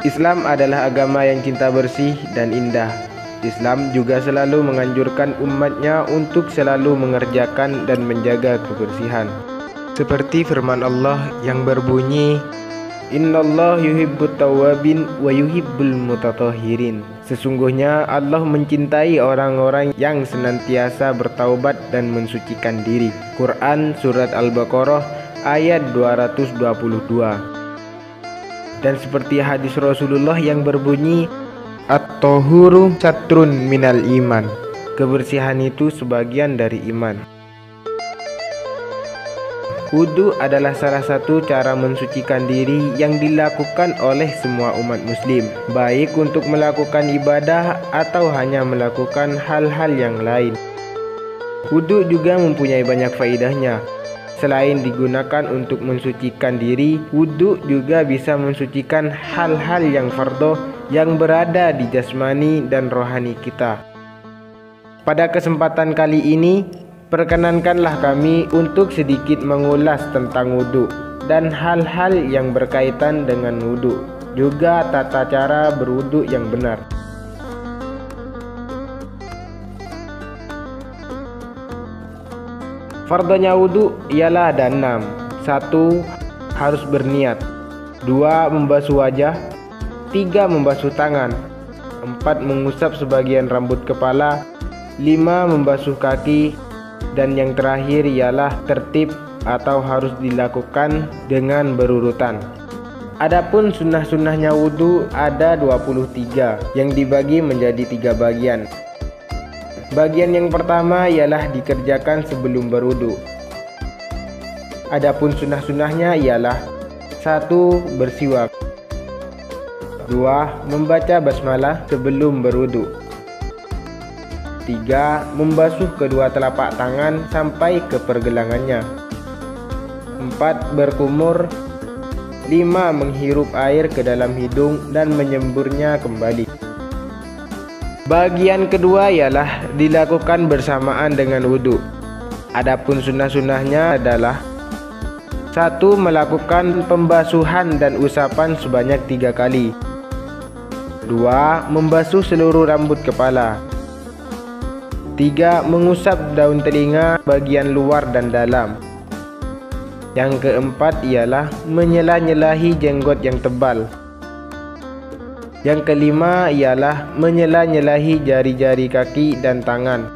Islam adalah agama yang cinta bersih dan indah. Islam juga selalu menganjurkan umatnya untuk selalu mengerjakan dan menjaga kebersihan. Seperti firman Allah yang berbunyi, Innallaha yuhibbut tawwabin wa yuhibbul mutatahhirin. Sesungguhnya Allah mencintai orang-orang yang senantiasa bertaubat dan mensucikan diri. Quran Surat Al-Baqarah ayat 222. Dan seperti hadis Rasulullah yang berbunyi, At-tahuru satrun minal iman. Kebersihan itu sebagian dari iman. Wudu adalah salah satu cara mensucikan diri yang dilakukan oleh semua umat muslim, baik untuk melakukan ibadah atau hanya melakukan hal-hal yang lain. Wudu juga mempunyai banyak faedahnya. Selain digunakan untuk mensucikan diri, wudu juga bisa mensucikan hal-hal yang fardhu yang berada di jasmani dan rohani kita. Pada kesempatan kali ini, perkenankanlah kami untuk sedikit mengulas tentang wudu dan hal-hal yang berkaitan dengan wudu, juga tata cara berwudu yang benar. Fardhunya wudu ialah ada 6. 1. Harus berniat. 2. Membasuh wajah. 3. Membasuh tangan. 4. Mengusap sebagian rambut kepala. 5. Membasuh kaki. Dan yang terakhir ialah tertib atau harus dilakukan dengan berurutan. Adapun sunnah-sunnahnya wudu ada 23 yang dibagi menjadi 3 bagian. Bagian yang pertama ialah dikerjakan sebelum berwudu. Adapun sunnah-sunnahnya ialah 1. Bersiwak. 2. Membaca basmalah sebelum berwudu. 3. Membasuh kedua telapak tangan sampai ke pergelangannya. 4. Berkumur. 5. Menghirup air ke dalam hidung dan menyemburnya kembali. Bagian kedua ialah dilakukan bersamaan dengan wudu. Adapun sunnah-sunnahnya adalah 1. Melakukan pembasuhan dan usapan sebanyak 3 kali. 2. Membasuh seluruh rambut kepala. 3. Mengusap daun telinga bagian luar dan dalam. Yang keempat ialah menyelah-nyelahi jenggot yang tebal. Yang kelima ialah menyelah-nyelahi jari-jari kaki dan tangan.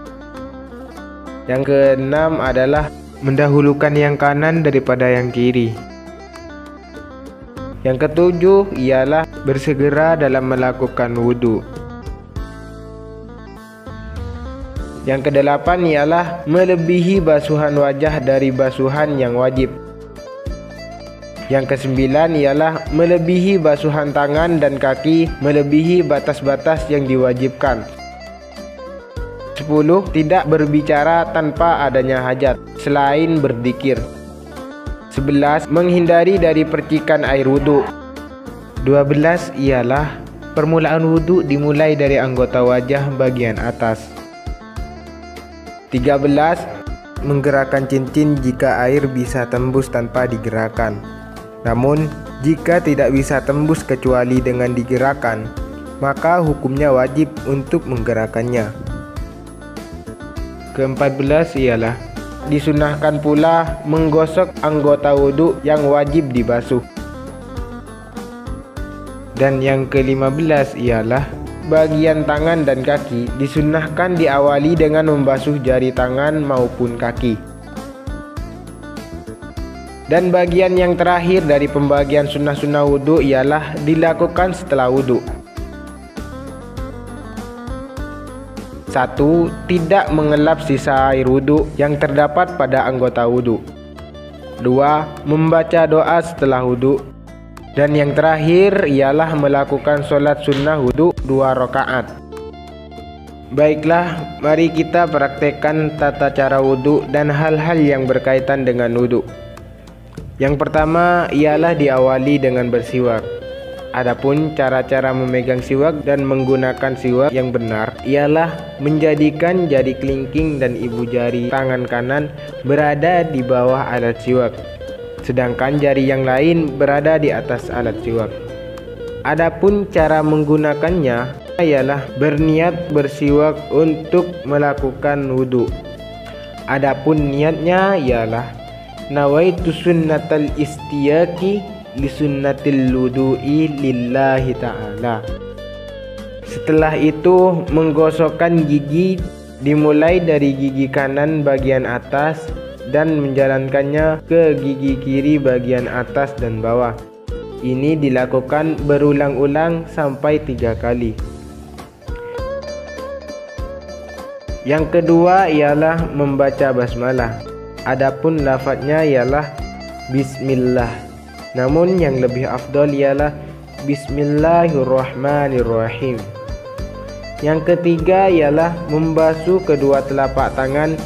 Yang keenam adalah mendahulukan yang kanan daripada yang kiri. Yang ketujuh ialah bersegera dalam melakukan wudu. Yang kedelapan ialah melebihi basuhan wajah dari basuhan yang wajib. Yang kesembilan ialah melebihi basuhan tangan dan kaki melebihi batas-batas yang diwajibkan. 10. Tidak berbicara tanpa adanya hajat selain berzikir. 11. Menghindari dari percikan air wudu. 12. Ialah permulaan wudu dimulai dari anggota wajah bagian atas. 13. Menggerakkan cincin jika air bisa tembus tanpa digerakkan. Namun, jika tidak bisa tembus kecuali dengan digerakkan, maka hukumnya wajib untuk menggerakkannya. Ke-14 ialah disunahkan pula menggosok anggota wudu yang wajib dibasuh. Dan yang ke-15 ialah bagian tangan dan kaki disunahkan diawali dengan membasuh jari tangan maupun kaki. Dan bagian yang terakhir dari pembagian sunnah-sunnah wudu ialah dilakukan setelah wudu. 1. Tidak mengelap sisa air wudu yang terdapat pada anggota wudu. 2. Membaca doa setelah wudu. Dan yang terakhir ialah melakukan sholat sunnah wudu 2 rakaat. Baiklah, mari kita praktekkan tata cara wudu dan hal-hal yang berkaitan dengan wudu. Yang pertama ialah diawali dengan bersiwak. Adapun cara-cara memegang siwak dan menggunakan siwak yang benar ialah menjadikan jari kelingking dan ibu jari tangan kanan berada di bawah alat siwak, sedangkan jari yang lain berada di atas alat siwak. Adapun cara menggunakannya ialah berniat bersiwak untuk melakukan wudu. Adapun niatnya ialah nawaitu sunnatal istiyaki li sunnatil wudu'i lillahi ta'ala. Setelah itu menggosokkan gigi dimulai dari gigi kanan bagian atas dan menjalankannya ke gigi kiri bagian atas dan bawah. Ini dilakukan berulang-ulang sampai 3 kali. Yang kedua ialah membaca basmalah. Adapun lafadznya ialah bismillah. Namun yang lebih afdal ialah bismillahirrahmanirrahim. Yang ketiga ialah membasuh kedua telapak tangan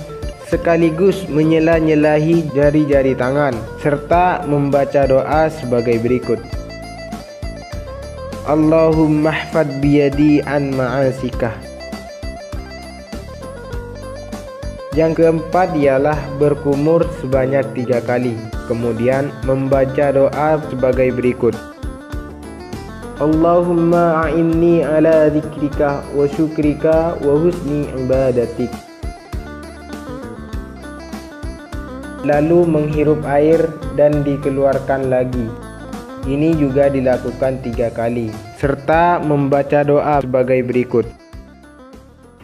sekaligus menyela-nyelahi jari-jari tangan serta membaca doa sebagai berikut. Allahumma hfad biyadi an ma'asikah. Yang keempat ialah berkumur sebanyak 3 kali, kemudian membaca doa sebagai berikut. Allahumma a'inni ala dzikrika wa syukrika wa husni ibadatik. Lalu menghirup air dan dikeluarkan lagi. Ini juga dilakukan 3 kali, serta membaca doa sebagai berikut.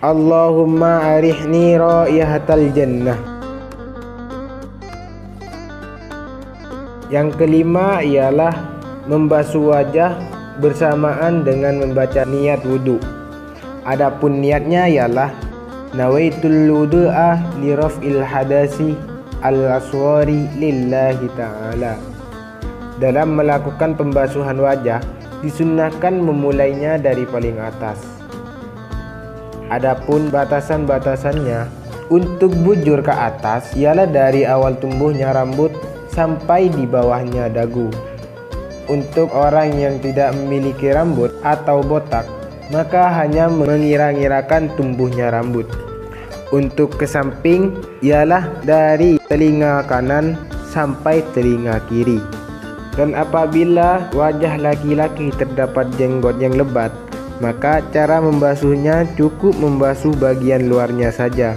Allahumma arihni raihatal jannah. Yang kelima ialah membasuh wajah bersamaan dengan membaca niat wudu. Adapun niatnya ialah nawaitul wudu'a li raf'il hadasi al-aswari lillahi ta'ala. Dalam melakukan pembasuhan wajah disunnahkan memulainya dari paling atas. Adapun batasan-batasannya untuk bujur ke atas ialah dari awal tumbuhnya rambut sampai di bawahnya dagu. Untuk orang yang tidak memiliki rambut atau botak, maka hanya mengira-ngirakan tumbuhnya rambut. Untuk ke samping ialah dari telinga kanan sampai telinga kiri. Dan apabila wajah laki-laki terdapat jenggot yang lebat, maka cara membasuhnya cukup membasuh bagian luarnya saja.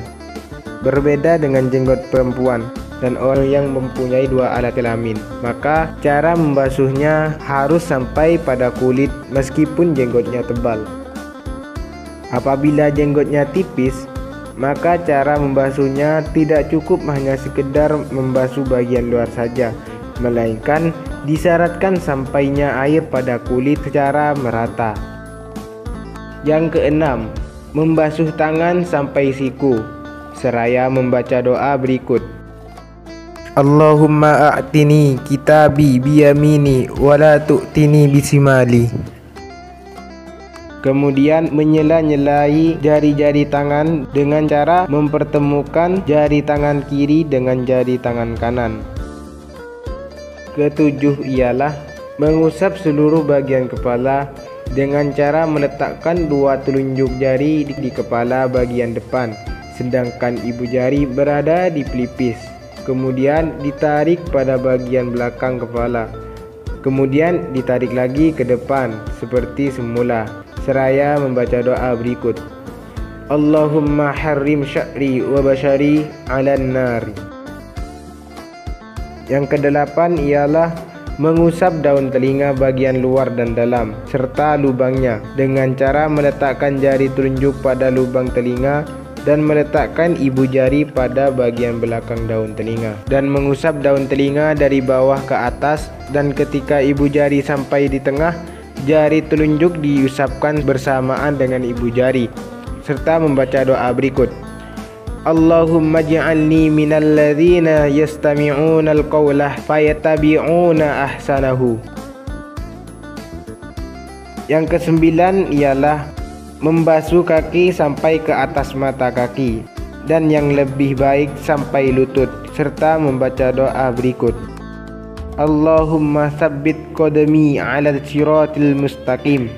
Berbeda dengan jenggot perempuan dan orang yang mempunyai 2 alat kelamin, maka cara membasuhnya harus sampai pada kulit meskipun jenggotnya tebal. Apabila jenggotnya tipis, maka cara membasuhnya tidak cukup hanya sekedar membasuh bagian luar saja, melainkan disyaratkan sampainya air pada kulit secara merata. Yang keenam, membasuh tangan sampai siku seraya membaca doa berikut. Allahumma a'tini kitabi biyamini wa la tu'tini bisimali. Kemudian menyela-nyelai jari-jari tangan dengan cara mempertemukan jari tangan kiri dengan jari tangan kanan. Ketujuh ialah mengusap seluruh bagian kepala dengan cara meletakkan 2 telunjuk jari di kepala bagian depan, sedangkan ibu jari berada di pelipis. Kemudian ditarik pada bagian belakang kepala. Kemudian ditarik lagi ke depan seperti semula, seraya membaca doa berikut. Allahumma harrim sya'ri wa bashari 'alan nar. Yang kedelapan ialah mengusap daun telinga bagian luar dan dalam serta lubangnya dengan cara meletakkan jari telunjuk pada lubang telinga dan meletakkan ibu jari pada bagian belakang daun telinga, dan mengusap daun telinga dari bawah ke atas, dan ketika ibu jari sampai di tengah, jari telunjuk diusapkan bersamaan dengan ibu jari serta membaca doa berikut. Allahumma ja'alni minal ladzina yastami'una al-qawla fayattabi'una ahsanahu. Yang kesembilan ialah membasuh kaki sampai ke atas mata kaki, dan yang lebih baik sampai lutut, serta membaca doa berikut. Allahumma tsabbit qadami 'alal siratil mustaqim.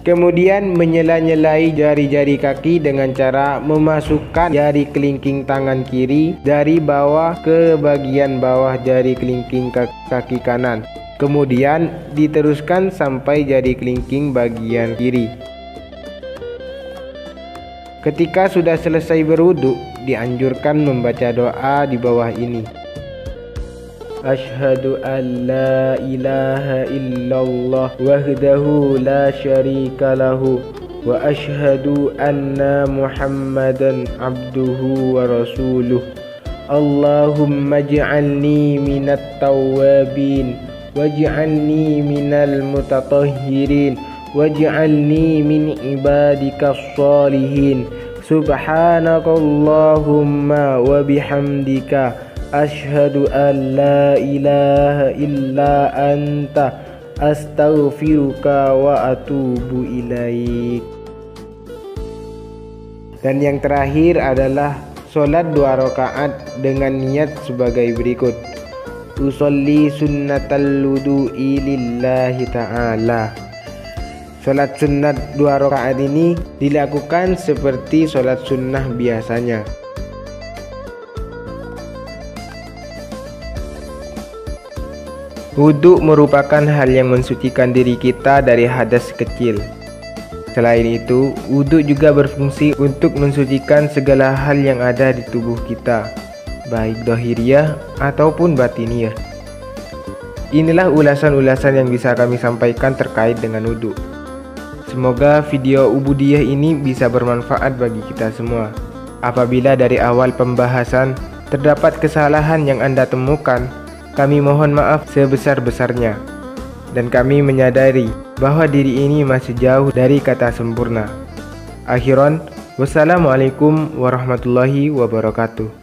Kemudian menyela-nyelai jari-jari kaki dengan cara memasukkan jari kelingking tangan kiri dari bawah ke bagian bawah jari kelingking kaki kanan. Kemudian diteruskan sampai jari kelingking bagian kiri. Ketika sudah selesai berwudu, dianjurkan membaca doa di bawah ini. Asyhadu an la ilaha illallah wahdahu la syarika lahu wa asyhadu anna Muhammadan abduhu wa rasuluh. Allahumma ij'alni minat tawwabin waj'alni minal mutatahhirin waj'alni min ibadikas shalihin. Subhanakallahumma wa bihamdika asyhadu an la ilaha illa anta astaghfiruka wa atubu ilaik. Dan yang terakhir adalah sholat 2 rakaat dengan niat sebagai berikut. Usolli sunnatal wudu'i lillahi ta'ala. Sholat sunat 2 rakaat ini dilakukan seperti sholat sunnah biasanya. Wudhu merupakan hal yang mensucikan diri kita dari hadas kecil. Selain itu, wudhu juga berfungsi untuk mensucikan segala hal yang ada di tubuh kita, baik dhahiriyah ataupun batiniyah. Inilah ulasan-ulasan yang bisa kami sampaikan terkait dengan wudhu. Semoga video ubudiyah ini bisa bermanfaat bagi kita semua. Apabila dari awal pembahasan terdapat kesalahan yang Anda temukan, kami mohon maaf sebesar-besarnya. Dan kami menyadari bahwa diri ini masih jauh dari kata sempurna. Akhiran, wassalamualaikum warahmatullahi wabarakatuh.